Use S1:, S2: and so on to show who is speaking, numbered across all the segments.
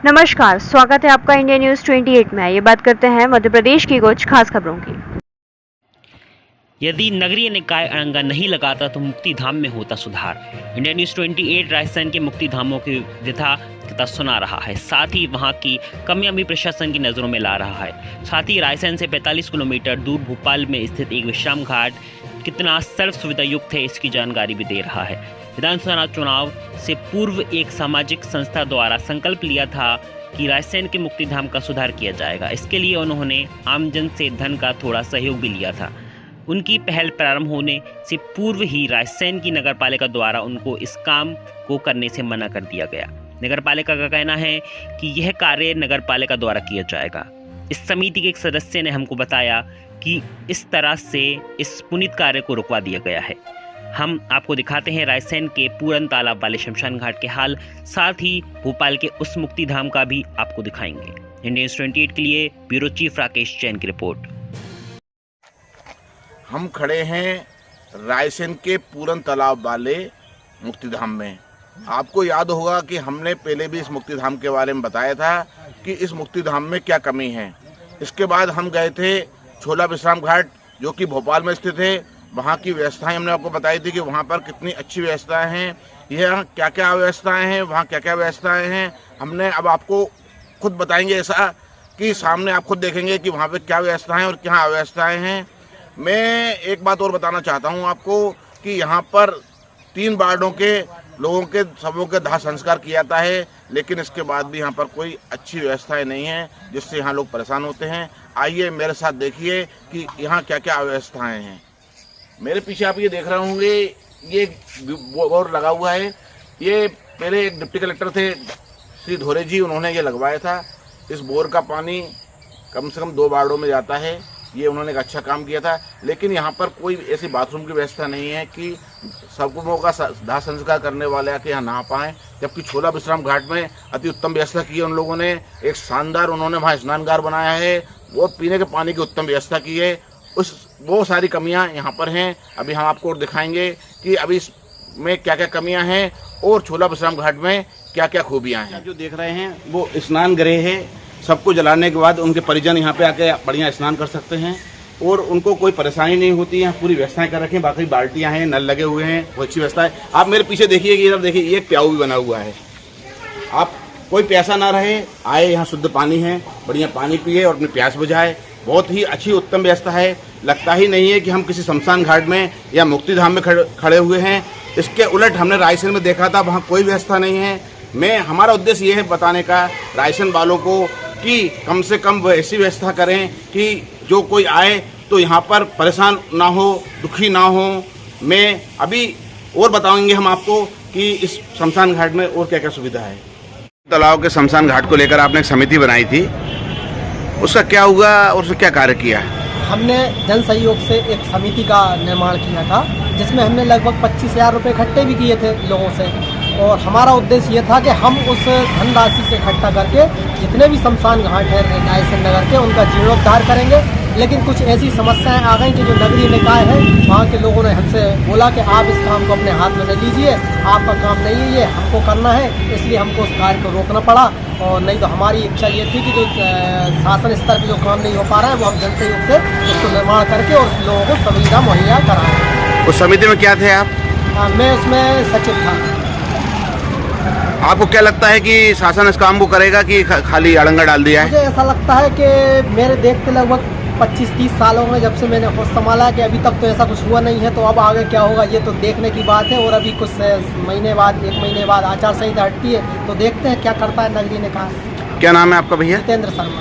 S1: नमस्कार, स्वागत है आपका इंडिया न्यूज 28 में। ये बात करते हैं मध्य प्रदेश की कुछ खास खबरों की।
S2: यदि नगरीय निकाय अड़ंगा नहीं लगाता तो मुक्तिधाम में होता सुधार। इंडिया न्यूज 28 राजस्थान के मुक्तिधामों की व्यथा सुना रहा है, साथ ही वहां की कमियां भी प्रशासन की नजरों में ला रहा है। साथ ही रायसेन से 45 किलोमीटर दूर भोपाल में स्थित एक विश्राम घाट कितना सर्व सुविधा युक्त है, इसकी जानकारी भी दे रहा है। विधानसभा चुनाव से पूर्व एक सामाजिक संस्था द्वारा संकल्प लिया था कि रायसेन के मुक्तिधाम का सुधार किया जाएगा। इसके लिए उन्होंने आमजन से धन का थोड़ा सहयोग भी लिया था। उनकी पहल प्रारंभ होने से पूर्व ही रायसेन की नगरपालिका द्वारा उनको इस काम को करने से मना कर दिया गया। नगरपालिका का कहना है कि यह कार्य नगरपालिका द्वारा किया जाएगा। इस समिति के एक सदस्य ने हमको बताया कि इस तरह से इस पुनीत कार्य को रुकवा दिया गया है। हम आपको दिखाते हैं रायसेन के पूरन तालाब वाले शमशान घाट के हाल, साथ ही भोपाल के उस मुक्तिधाम का भी आपको दिखाएंगे। इंडिया 28 के लिए ब्यूरो चीफ राकेश जैन की रिपोर्ट।
S3: हम खड़े हैं रायसेन के पूरन तालाब वाले मुक्तिधाम में। आपको याद होगा कि हमने पहले भी इस मुक्तिधाम के बारे में बताया था कि इस मुक्तिधाम में क्या कमी है। इसके बाद हम गए थे छोला विश्राम घाट जो कि भोपाल में स्थित है। वहाँ की व्यवस्थाएं हमने आपको बताई थी कि वहाँ पर कितनी अच्छी व्यवस्थाएं हैं, यह क्या क्या व्यवस्थाएं हैं, वहाँ क्या क्या व्यवस्थाएं हैं। हमने अब आपको खुद बताएंगे, ऐसा कि सामने आप खुद देखेंगे कि वहाँ पर क्या व्यवस्थाएं और क्या अव्यवस्थाएं हैं। मैं एक बात और बताना चाहता हूँ आपको कि यहाँ पर 3 वार्डों के लोगों के सबों के दाह संस्कार किया जाता है, लेकिन इसके बाद भी यहाँ पर कोई अच्छी व्यवस्थाएं नहीं है, जिससे यहाँ लोग परेशान होते हैं। आइए मेरे साथ देखिए कि यहाँ क्या क्या अव्यवस्थाएं हैं। मेरे पीछे आप ये देख रहे होंगे, ये बोर्ड लगा हुआ है। ये पहले एक डिप्टी कलेक्टर थे श्री धोरे जी, उन्होंने ये लगवाया था। इस बोर का पानी कम से कम 2 वार्डों में जाता है। ये उन्होंने एक अच्छा काम किया था, लेकिन यहाँ पर कोई ऐसी बाथरूम की व्यवस्था नहीं है कि सबकों का दाह संस्कार करने वाले आके यहाँ नहा पाएँ। जबकि छोला विश्राम घाट में अति उत्तम व्यवस्था की है उन लोगों ने। एक शानदार उन्होंने वहाँ स्नानगार बनाया है, वो पीने के पानी की उत्तम व्यवस्था की है। वो सारी कमियाँ यहाँ पर हैं। अभी हम आपको और दिखाएंगे कि अभी इसमें क्या क्या कमियाँ हैं और छोला विश्राम घाट में क्या क्या खूबियाँ हैं। जो देख रहे हैं वो स्नान गृह है। सबको जलाने के बाद उनके परिजन यहाँ पे आके बढ़िया स्नान कर सकते हैं और उनको कोई परेशानी नहीं होती है। यहाँ पूरी व्यवस्थाएं कर रखी हैं, बाकी बाल्टियाँ हैं, नल लगे हुए हैं, वो अच्छी व्यवस्था है। आप मेरे पीछे देखिए कि इधर देखिए, ये एक प्याऊ भी बना हुआ है। आप कोई प्यासा ना रहे, आए यहाँ शुद्ध पानी है, बढ़िया पानी पिए और अपनी प्यास बुझाए। बहुत ही अच्छी उत्तम व्यवस्था है। लगता ही नहीं है कि हम किसी शमशान घाट में या मुक्तिधाम में खड़े हुए हैं। इसके उलट हमने रायसेन में देखा था, वहाँ कोई व्यवस्था नहीं है। हमारा उद्देश्य ये है बताने का रायसेन वालों को कि कम से कम वो ऐसी व्यवस्था करें कि जो कोई आए तो यहाँ पर परेशान ना हो, दुखी ना हो। मैं अभी और बताएंगे हम आपको कि इस शमशान घाट में और क्या क्या सुविधा है। तालाब के शमशान घाट को लेकर आपने एक समिति बनाई थी, उसका क्या हुआ और उसने क्या कार्य किया?
S4: हमने जन सहयोग से एक समिति का निर्माण किया था, जिसमें हमने लगभग 25,000 रुपये इकट्ठे भी किए थे लोगों से। और हमारा उद्देश्य ये था कि हम उस धनराशि से इकट्ठा करके जितने भी शमशान घाट हैं रायसेन नगर के, उनका जीर्णोद्धार करेंगे। लेकिन कुछ ऐसी समस्याएं आ गई कि जो नगरीय निकाय है, वहाँ के लोगों ने हमसे बोला कि आप इस काम को अपने हाथ में ले लीजिए, आपका काम नहीं है, ये हमको करना है। इसलिए हमको उस कार्य को रोकना पड़ा। और नहीं तो हमारी इच्छा ये थी कि जो शासन स्तर पर जो काम नहीं हो पा रहा है, वो हम जन सहयोग से उसको निर्माण करके और लोगों को सुविधा मुहैया कराएं।
S3: उस समिति में क्या थे आप?
S4: मैं उसमें सचिव था।
S3: आपको क्या लगता है कि शासन इस काम को करेगा कि खाली अड़ंगा डाल दिया है?
S4: मुझे ऐसा लगता है कि मेरे देखते लगभग 25-30 सालों में जब से मैंने होश संभाला कि अभी तक तो ऐसा कुछ हुआ नहीं है। तो अब आगे क्या होगा ये तो देखने की बात है। और अभी कुछ महीने बाद, 1 महीने बाद आचार संहिता हटती है, तो देखते हैं क्या करता है नगरीय निकाय।
S3: क्या नाम है आपका भैया?
S4: जितेंद्र शर्मा।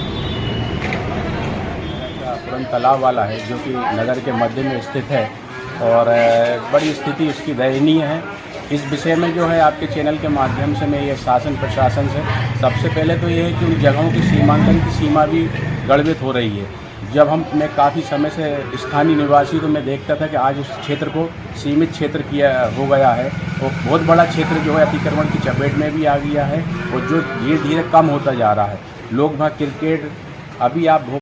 S5: पूरन तालाब वाला है जो कि नगर के मध्य में स्थित है और बड़ी स्थिति उसकी दयनीय है। इस विषय में जो है आपके चैनल के माध्यम से मैं ये शासन प्रशासन से सबसे पहले तो ये है कि उन जगहों की सीमांकन की सीमा भी गड़बड़ हो रही है। जब मैं काफ़ी समय से स्थानीय निवासी तो मैं देखता था कि आज उस क्षेत्र को सीमित क्षेत्र किया हो गया है और बहुत बड़ा क्षेत्र जो है अतिक्रमण की चपेट में भी आ गया है और जो धीरे धीरे कम होता जा रहा है। लोग वहाँ क्रिकेट, अभी आप